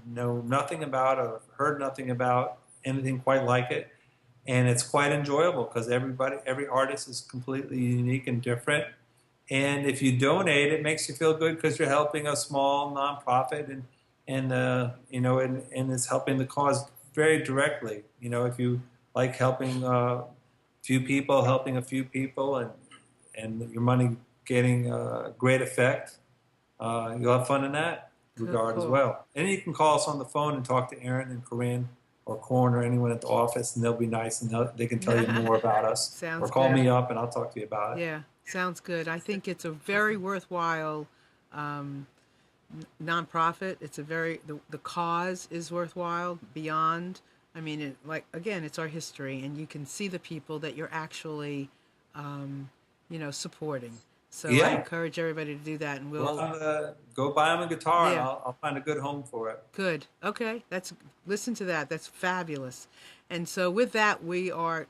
know nothing about or heard nothing about, anything quite like it. And it's quite enjoyable because every artist is completely unique and different. And if you donate, it makes you feel good because you're helping a small nonprofit, and you know, and it's helping the cause very directly. You know, if you like helping a few people, and your money getting a great effect, you'll have fun in that regard as well. And you can call us on the phone and talk to Aaron and Corinne or Corn or anyone at the office, and they'll be nice, and they can tell you more about us. Sounds or call good. me up and I'll talk to you about it. Yeah, sounds good. I think it's a very worthwhile nonprofit. It's a the cause is worthwhile beyond. I mean, it's our history, and you can see the people that you're actually, you know, supporting. So I encourage everybody to do that, and we'll go buy them a guitar, and Yeah. I'll find a good home for it. Good. Okay. Listen to that. That's fabulous. And so with that, we are,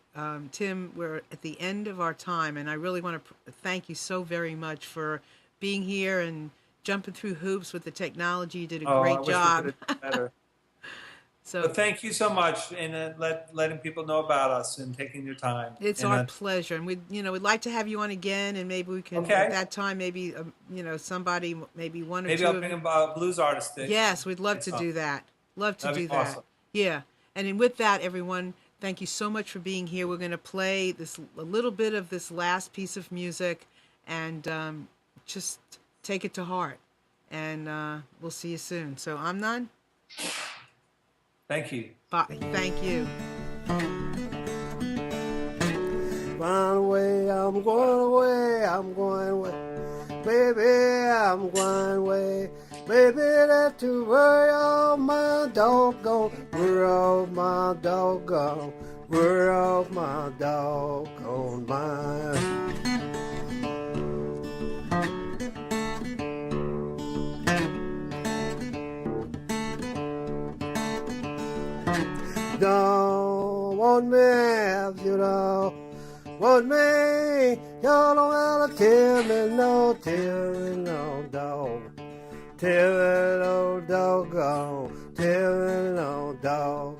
Tim, we're at the end of our time. And I really want to thank you so very much for being here and jumping through hoops with the technology. You did a great I wish we job. could have done better. So But thank you so much, and letting people know about us and taking your time. it's And, our pleasure, and we'd like to have you on again, and maybe we can Okay. at that time maybe somebody, maybe one or maybe two I'll of bring you. a blues artist. Yes, we'd love Next to time. do that. Love to That'd do be that. awesome. Yeah. And then with that, everyone, thank you so much for being here. We're going to play a little bit of this last piece of music, and just take it to heart. And we'll see you soon. So Amnon, Thank you. bye. Thank you. Gone away, I'm going away, I'm going away. Baby, I'm going away. Baby, that's to worry of my doggone, worry of my doggone, worry of my doggone mind. Don't want me, if you don't want me, you don't have to tell me no dog. Tell me no doggone, tell me no dog.